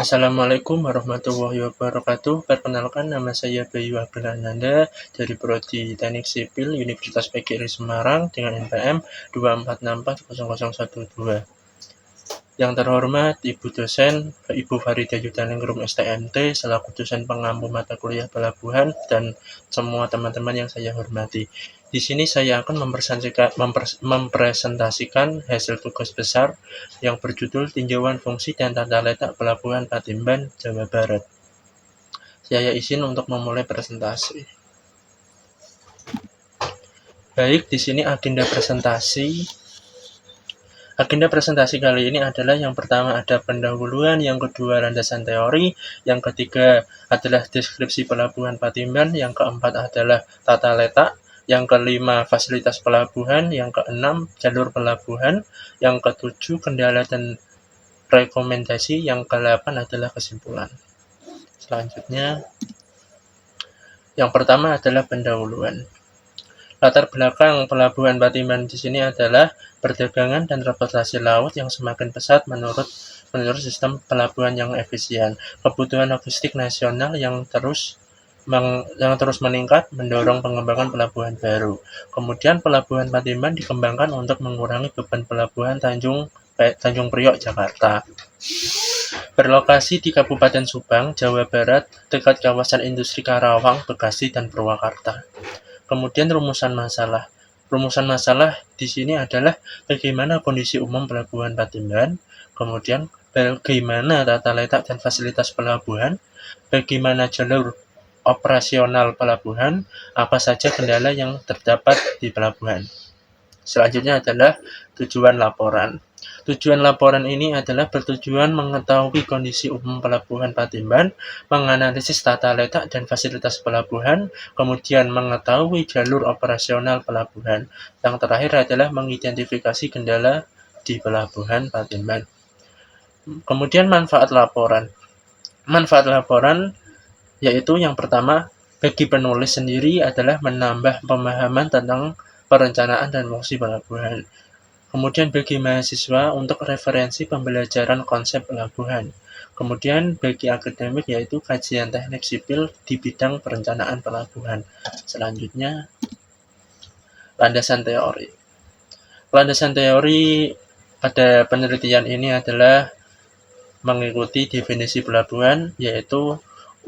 Assalamualaikum warahmatullahi wabarakatuh. Perkenalkan, nama saya Bayu Abdullah dari Prodi Teknik Sipil Universitas PGRI Semarang dengan NPM 246400112. Yang terhormat Ibu dosen, Ibu Farida Yudaningrum STMT selaku dosen pengampu mata kuliah pelabuhan dan semua teman-teman yang saya hormati. Di sini saya akan mempresentasikan hasil tugas besar yang berjudul Tinjauan Fungsi dan Tata Letak Pelabuhan Patimban, Jawa Barat. Saya izin untuk memulai presentasi. Baik, di sini agenda presentasi kali ini adalah yang pertama ada pendahuluan, yang kedua landasan teori, yang ketiga adalah deskripsi pelabuhan Patimban, yang keempat adalah tata letak, yang kelima fasilitas pelabuhan, yang keenam jalur pelabuhan, yang ketujuh kendala dan rekomendasi, yang ke-8 adalah kesimpulan. Selanjutnya, yang pertama adalah pendahuluan. Latar belakang pelabuhan Patimban di sini adalah perdagangan dan transportasi laut yang semakin pesat menurut sistem pelabuhan yang efisien. Kebutuhan logistik nasional yang terus meningkat mendorong pengembangan pelabuhan baru. Kemudian pelabuhan Patimban dikembangkan untuk mengurangi beban pelabuhan Tanjung Priok, Jakarta. Berlokasi di Kabupaten Subang, Jawa Barat, dekat kawasan industri Karawang, Bekasi, dan Purwakarta. Kemudian rumusan masalah. Rumusan masalah di sini adalah bagaimana kondisi umum pelabuhan Patimban, kemudian bagaimana tata letak dan fasilitas pelabuhan, bagaimana jalur operasional pelabuhan, apa saja kendala yang terdapat di pelabuhan. Selanjutnya adalah tujuan laporan. Tujuan laporan ini adalah bertujuan mengetahui kondisi umum pelabuhan Patimban, menganalisis tata letak dan fasilitas pelabuhan, kemudian mengetahui jalur operasional pelabuhan. Yang terakhir adalah mengidentifikasi kendala di pelabuhan Patimban. Kemudian manfaat laporan. Manfaat laporan yaitu yang pertama, bagi penulis sendiri adalah menambah pemahaman tentang perencanaan dan fungsi pelabuhan. Kemudian bagi mahasiswa untuk referensi pembelajaran konsep pelabuhan. Kemudian bagi akademik yaitu kajian teknik sipil di bidang perencanaan pelabuhan. Selanjutnya, landasan teori. Landasan teori pada penelitian ini adalah mengikuti definisi pelabuhan yaitu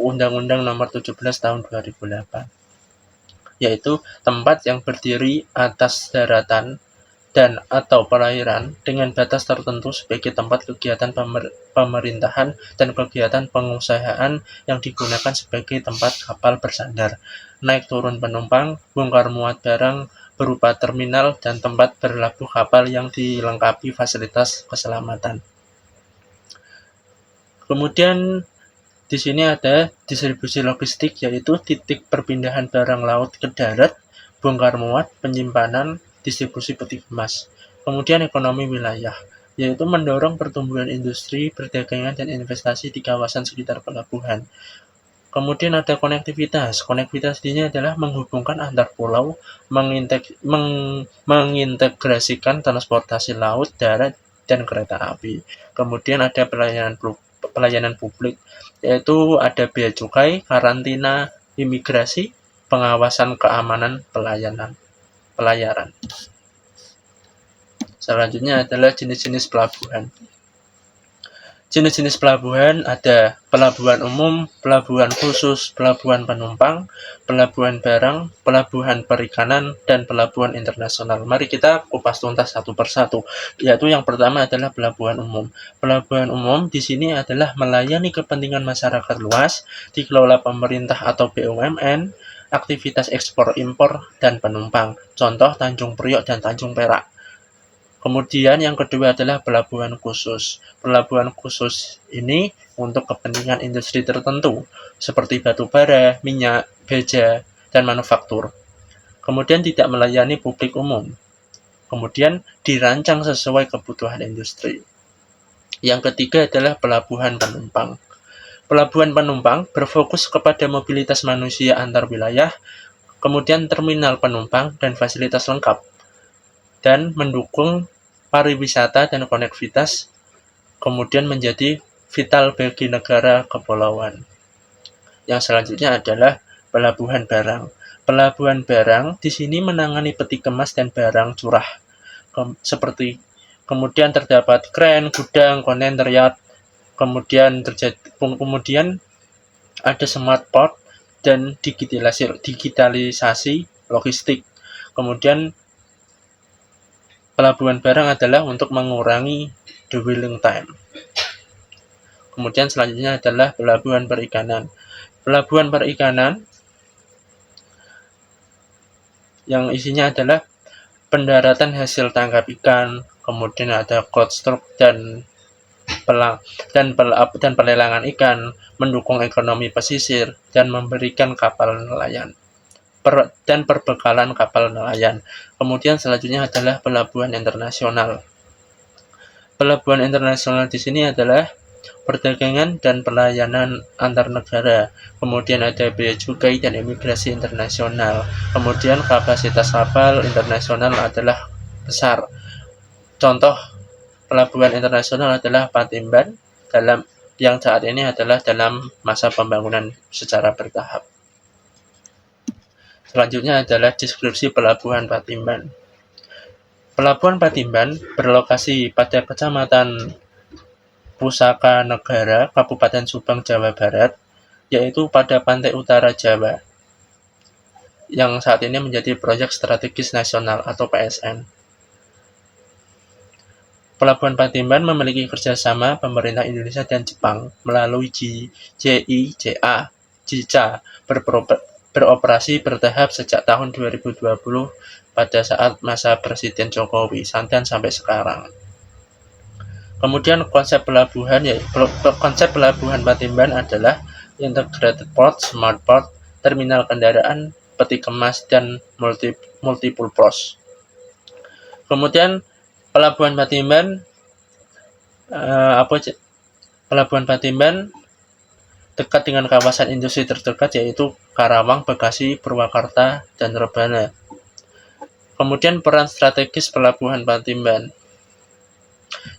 Undang-Undang Nomor 17 Tahun 2008, yaitu tempat yang berdiri atas daratan dan atau perairan dengan batas tertentu sebagai tempat kegiatan pemerintahan dan kegiatan pengusahaan yang digunakan sebagai tempat kapal bersandar, naik turun penumpang, bongkar muat barang berupa terminal dan tempat berlabuh kapal yang dilengkapi fasilitas keselamatan. Kemudian di sini ada distribusi logistik, yaitu titik perpindahan barang laut ke darat, bongkar muat, penyimpanan, distribusi peti kemas. Kemudian ekonomi wilayah, yaitu mendorong pertumbuhan industri, perdagangan, dan investasi di kawasan sekitar pelabuhan. Kemudian ada konektivitas. Konektivitas ini adalah menghubungkan antar pulau, mengintegrasikan transportasi laut, darat, dan kereta api. Kemudian ada pelayanan publik, yaitu ada bea cukai, karantina, imigrasi, pengawasan keamanan pelayaran. Selanjutnya adalah jenis-jenis pelabuhan. Jenis-jenis pelabuhan ada pelabuhan umum, pelabuhan khusus, pelabuhan penumpang, pelabuhan barang, pelabuhan perikanan, dan pelabuhan internasional. Mari kita kupas tuntas satu persatu. Yaitu yang pertama adalah pelabuhan umum. Pelabuhan umum di sini adalah melayani kepentingan masyarakat luas, dikelola pemerintah atau BUMN, aktivitas ekspor impor dan penumpang. Contoh Tanjung Priok dan Tanjung Perak. Kemudian yang kedua adalah pelabuhan khusus. Pelabuhan khusus ini untuk kepentingan industri tertentu, seperti batu bara, minyak, baja, dan manufaktur. Kemudian tidak melayani publik umum. Kemudian dirancang sesuai kebutuhan industri. Yang ketiga adalah pelabuhan penumpang. Pelabuhan penumpang berfokus kepada mobilitas manusia antar wilayah, kemudian terminal penumpang dan fasilitas lengkap, dan mendukung pariwisata dan konektivitas, kemudian menjadi vital bagi negara kepulauan. Yang selanjutnya adalah pelabuhan barang. Pelabuhan barang di sini menangani peti kemas dan barang curah. Seperti kemudian terdapat kren, gudang, kontainer yard, kemudian ada smart port dan digitalisasi logistik. Kemudian pelabuhan barang adalah untuk mengurangi dwelling time. Kemudian selanjutnya adalah pelabuhan perikanan. Pelabuhan perikanan yang isinya adalah pendaratan hasil tangkap ikan, kemudian ada cloud stock dan pelelangan ikan, mendukung ekonomi pesisir, dan memberikan kapal nelayan dan perbekalan kapal nelayan. Kemudian selanjutnya adalah pelabuhan internasional. Pelabuhan internasional di sini adalah perdagangan dan pelayanan antar negara. Kemudian ada bea cukai dan imigrasi internasional. Kemudian kapasitas kapal internasional adalah besar. Contoh pelabuhan internasional adalah Patimban yang saat ini adalah dalam masa pembangunan secara bertahap. Selanjutnya adalah deskripsi pelabuhan Patimban. Pelabuhan Patimban berlokasi pada Kecamatan Pusaka Negara, Kabupaten Subang, Jawa Barat, yaitu pada pantai utara Jawa, yang saat ini menjadi proyek strategis nasional atau PSN. Pelabuhan Patimban memiliki kerjasama pemerintah Indonesia dan Jepang melalui JICA beroperasi bertahap sejak tahun 2020 pada saat masa Presiden Jokowi dan sampai sekarang. Kemudian konsep pelabuhan Patimban adalah integrated port, smart port, terminal kendaraan, peti kemas, dan multiple pros. Kemudian Pelabuhan Patimban dekat dengan kawasan industri terdekat yaitu Karawang, Bekasi, Purwakarta, dan Rebana. Kemudian peran strategis Pelabuhan Patimban.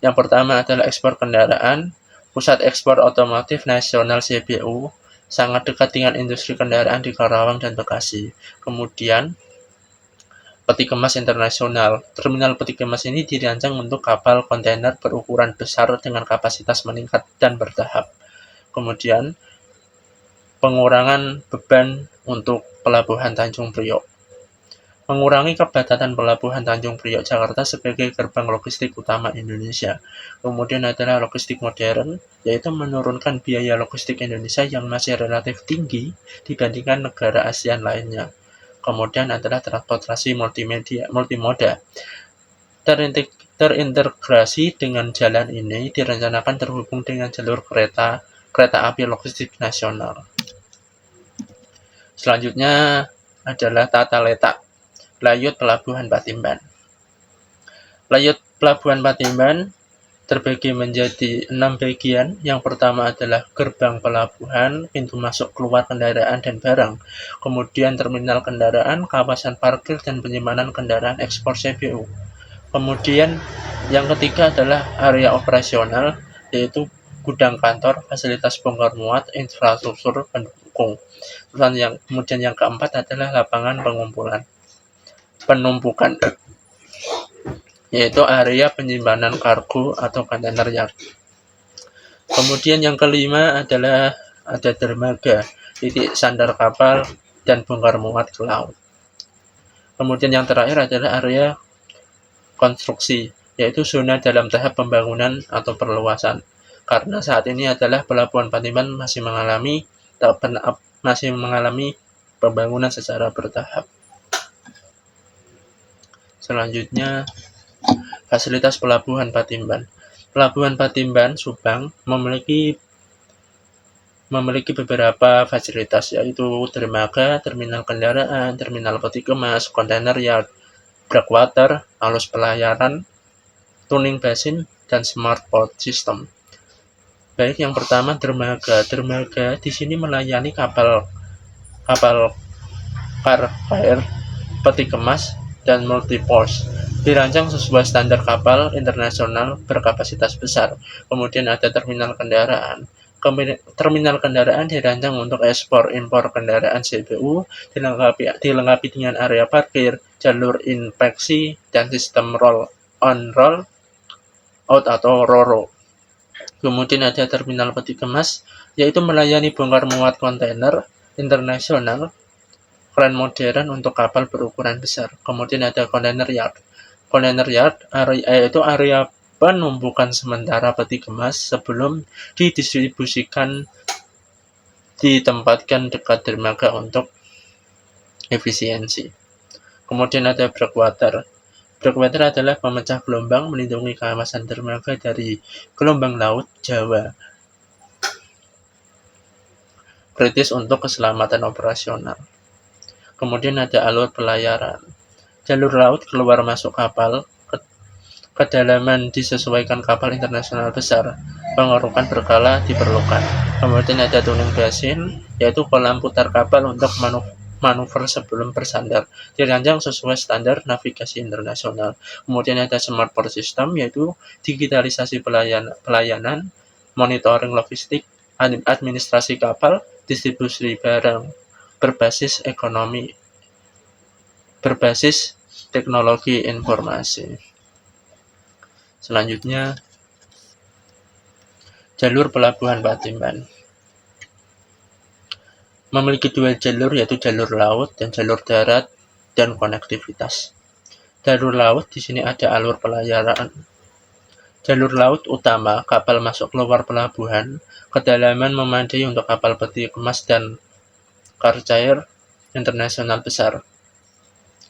Yang pertama adalah ekspor kendaraan. Pusat Ekspor Otomotif Nasional CBU sangat dekat dengan industri kendaraan di Karawang dan Bekasi. Kemudian peti kemas internasional. Terminal peti kemas ini dirancang untuk kapal kontainer berukuran besar dengan kapasitas meningkat dan bertahap. Kemudian, pengurangan beban untuk Pelabuhan Tanjung Priok. Mengurangi kepadatan Pelabuhan Tanjung Priok Jakarta sebagai gerbang logistik utama Indonesia. Kemudian adalah logistik modern, yaitu menurunkan biaya logistik Indonesia yang masih relatif tinggi dibandingkan negara ASEAN lainnya. Kemudian adalah transportasi multimoda. Terintegrasi dengan jalan ini direncanakan terhubung dengan jalur kereta api logistik nasional. Selanjutnya adalah tata letak layout Pelabuhan Patimban. Layout Pelabuhan Patimban terbagi menjadi 6 bagian. Yang pertama adalah gerbang pelabuhan, pintu masuk keluar kendaraan dan barang, kemudian terminal kendaraan, kawasan parkir dan penyimpanan kendaraan ekspor CBU. Kemudian yang ketiga adalah area operasional, yaitu gudang kantor, fasilitas bongkar muat, infrastruktur pendukung. Kemudian yang keempat adalah lapangan penumpukan, yaitu area penyimpanan kargo atau kontainer yard. Kemudian yang kelima adalah ada dermaga, titik sandar kapal dan bongkar muat ke laut. Kemudian yang terakhir adalah area konstruksi, yaitu zona dalam tahap pembangunan atau perluasan. Karena saat ini adalah Pelabuhan Patimban masih mengalami pembangunan secara bertahap. Selanjutnya, fasilitas Pelabuhan Patimban. Pelabuhan Patimban Subang memiliki beberapa fasilitas, yaitu dermaga, terminal kendaraan, terminal peti kemas, kontainer yard, breakwater, alus pelayaran, tuning basin, dan smart port system. Baik, yang pertama dermaga. Dermaga di sini melayani kapal car fire, peti kemas, dan multipurpose. dirancang sesuai standar kapal internasional berkapasitas besar. Kemudian ada terminal kendaraan. Terminal kendaraan dirancang untuk ekspor-impor kendaraan CBU, dilengkapi dengan area parkir, jalur inspeksi, dan sistem roll-on roll-out atau RoRo. Kemudian ada terminal peti kemas, yaitu melayani bongkar muat kontainer internasional keren modern untuk kapal berukuran besar. Kemudian ada container yard. Container yard yaitu area penumpukan sementara peti kemas sebelum didistribusikan ditempatkan dekat dermaga untuk efisiensi. Kemudian ada breakwater. Breakwater adalah pemecah gelombang melindungi kawasan dermaga dari gelombang laut Jawa, kritis untuk keselamatan operasional. Kemudian ada alur pelayaran. Jalur laut keluar masuk kapal, kedalaman disesuaikan kapal internasional besar, pengerukan berkala diperlukan. Kemudian ada tuning basin, yaitu kolam putar kapal untuk manuver sebelum bersandar, dirancang sesuai standar navigasi internasional. Kemudian ada smart port system, yaitu digitalisasi pelayanan, monitoring logistik, administrasi kapal, distribusi barang, berbasis teknologi informasi. Selanjutnya, jalur pelabuhan Patimban. Memiliki dua jalur, yaitu jalur laut dan jalur darat dan konektivitas. Jalur laut di sini ada alur pelayaran. Jalur laut utama, kapal masuk keluar pelabuhan, kedalaman memadai untuk kapal peti kemas dan carrier internasional besar.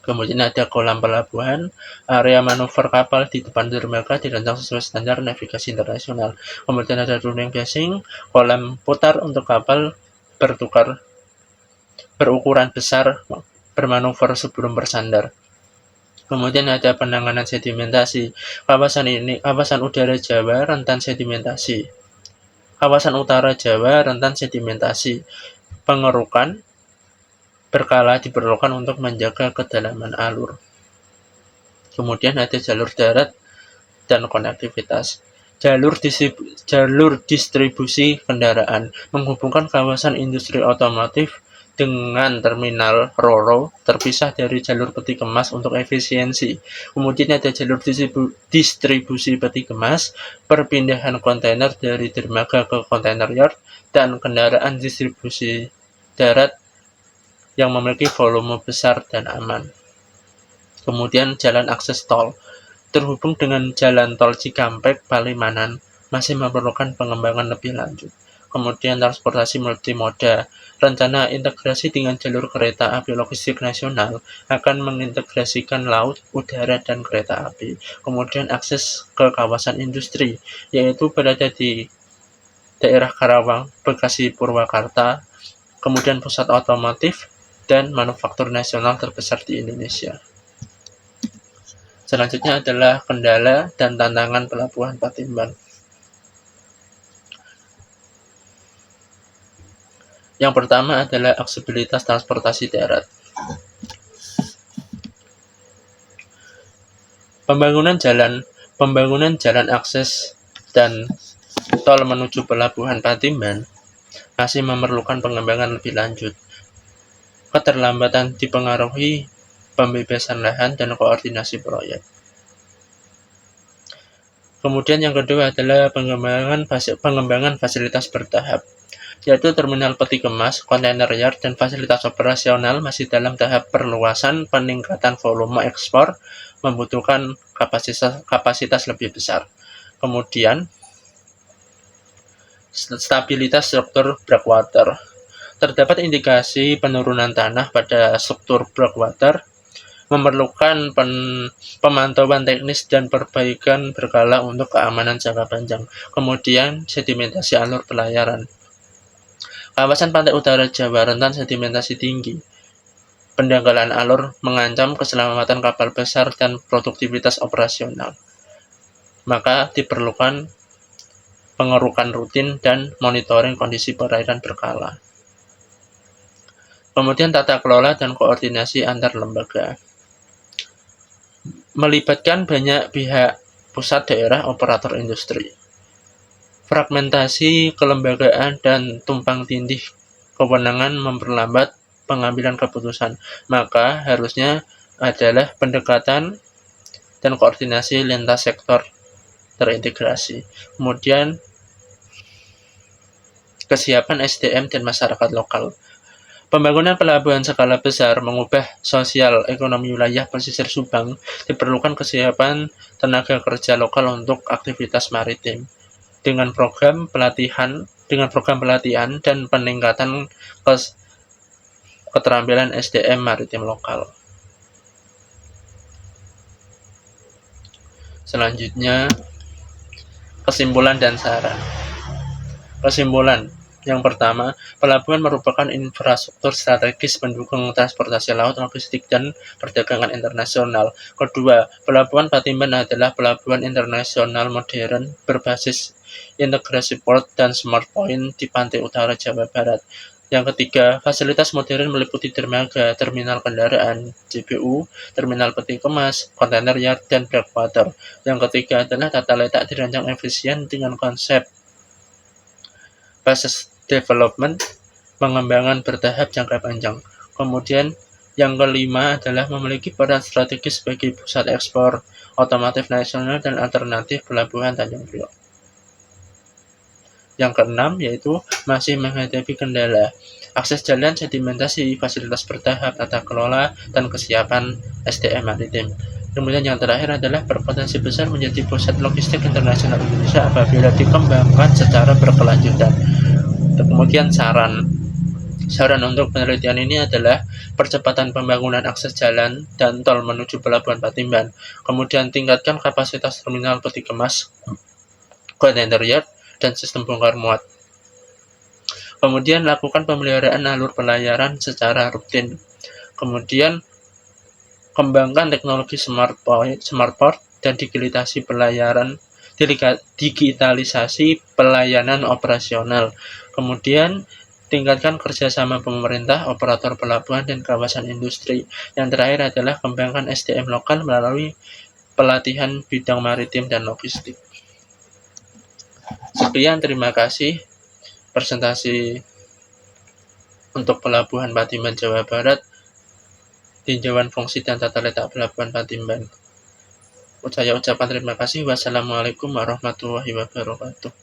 Kemudian ada kolam pelabuhan, area manuver kapal di depan dermaga dirancang sesuai standar navigasi internasional. Kemudian ada tuning basin, kolam putar untuk kapal berukuran besar bermanuver sebelum bersandar. Kemudian ada penanganan sedimentasi. Kawasan udara Jawa rentan sedimentasi. Kawasan utara Jawa rentan sedimentasi. Pengerukan berkala diperlukan untuk menjaga kedalaman alur. Kemudian ada jalur darat dan konektivitas. Jalur distribusi kendaraan menghubungkan kawasan industri otomotif dengan terminal RoRo terpisah dari jalur peti kemas untuk efisiensi. Kemudian ada jalur distribusi peti kemas, perpindahan kontainer dari dermaga ke container yard, dan kendaraan distribusi darat yang memiliki volume besar dan aman. Kemudian jalan akses tol. Terhubung dengan jalan tol Cikampek, Palimanan, masih memerlukan pengembangan lebih lanjut. Kemudian transportasi multimoda. Rencana integrasi dengan jalur kereta api logistik nasional akan mengintegrasikan laut, udara, dan kereta api. Kemudian akses ke kawasan industri, yaitu berada di daerah Karawang, Bekasi, Purwakarta, kemudian pusat otomotif dan manufaktur nasional terbesar di Indonesia. Selanjutnya adalah kendala dan tantangan pelabuhan Patimban. Yang pertama adalah aksesibilitas transportasi darat. Pembangunan jalan akses dan tol menuju pelabuhan Patimban masih memerlukan pengembangan lebih lanjut. Keterlambatan dipengaruhi pembebasan lahan dan koordinasi proyek. Kemudian yang kedua adalah pengembangan fasilitas bertahap, yaitu terminal peti kemas, container yard, dan fasilitas operasional masih dalam tahap perluasan. Peningkatan volume ekspor membutuhkan kapasitas lebih besar. Kemudian, stabilitas struktur breakwater. Terdapat indikasi penurunan tanah pada struktur breakwater, memerlukan pemantauan teknis dan perbaikan berkala untuk keamanan jangka panjang. Kemudian, sedimentasi alur pelayaran. Kawasan pantai utara Jawa rentan sedimentasi tinggi. Pendangkalan alur mengancam keselamatan kapal besar dan produktivitas operasional. Maka diperlukan pengerukan rutin dan monitoring kondisi perairan berkala. Kemudian tata kelola dan koordinasi antar lembaga. melibatkan banyak pihak, pusat, daerah, operator industri. Fragmentasi kelembagaan dan tumpang tindih kewenangan memperlambat pengambilan keputusan. Maka harusnya adalah pendekatan dan koordinasi lintas sektor terintegrasi. Kemudian kesiapan SDM dan masyarakat lokal. Pembangunan pelabuhan skala besar mengubah sosial ekonomi wilayah pesisir Subang, diperlukan kesiapan tenaga kerja lokal untuk aktivitas maritim. Dengan program pelatihan dan peningkatan keterampilan SDM maritim lokal. Selanjutnya, kesimpulan dan saran. Kesimpulan. Yang pertama, pelabuhan merupakan infrastruktur strategis pendukung transportasi laut, logistik, dan perdagangan internasional. Kedua, Pelabuhan Patimban adalah pelabuhan internasional modern berbasis integrasi port dan smart point di pantai utara Jawa Barat. Yang ketiga, fasilitas modern meliputi dermaga, terminal kendaraan, JPU, terminal peti kemas, kontainer yard, dan breakwater. Yang ketiga adalah tata letak dirancang efisien dengan konsep basis development, pengembangan bertahap jangka panjang. Kemudian yang kelima adalah memiliki peran strategis sebagai pusat ekspor otomotif nasional dan alternatif pelabuhan Tanjung Priok. Yang keenam yaitu masih menghadapi kendala akses jalan, sedimentasi, fasilitas bertahap, tata kelola, dan kesiapan SDM maritim. Kemudian yang terakhir adalah berpotensi besar menjadi pusat logistik internasional Indonesia apabila dikembangkan secara berkelanjutan. Kemudian saran untuk penelitian ini adalah percepatan pembangunan akses jalan dan tol menuju Pelabuhan Patimban. Kemudian tingkatkan kapasitas terminal peti kemas, kontainer yard, dan sistem bongkar muat. Kemudian lakukan pemeliharaan alur pelayaran secara rutin. Kemudian kembangkan teknologi smart port dan digitalisasi pelayanan operasional. Kemudian tingkatkan kerjasama pemerintah, operator pelabuhan, dan kawasan industri. Yang terakhir adalah kembangkan SDM lokal melalui pelatihan bidang maritim dan logistik. Sekian, terima kasih presentasi untuk Pelabuhan Patimban Jawa Barat, tinjauan fungsi dan tata letak Pelabuhan Patimban. Saya ucapkan terima kasih. Wassalamualaikum warahmatullahi wabarakatuh.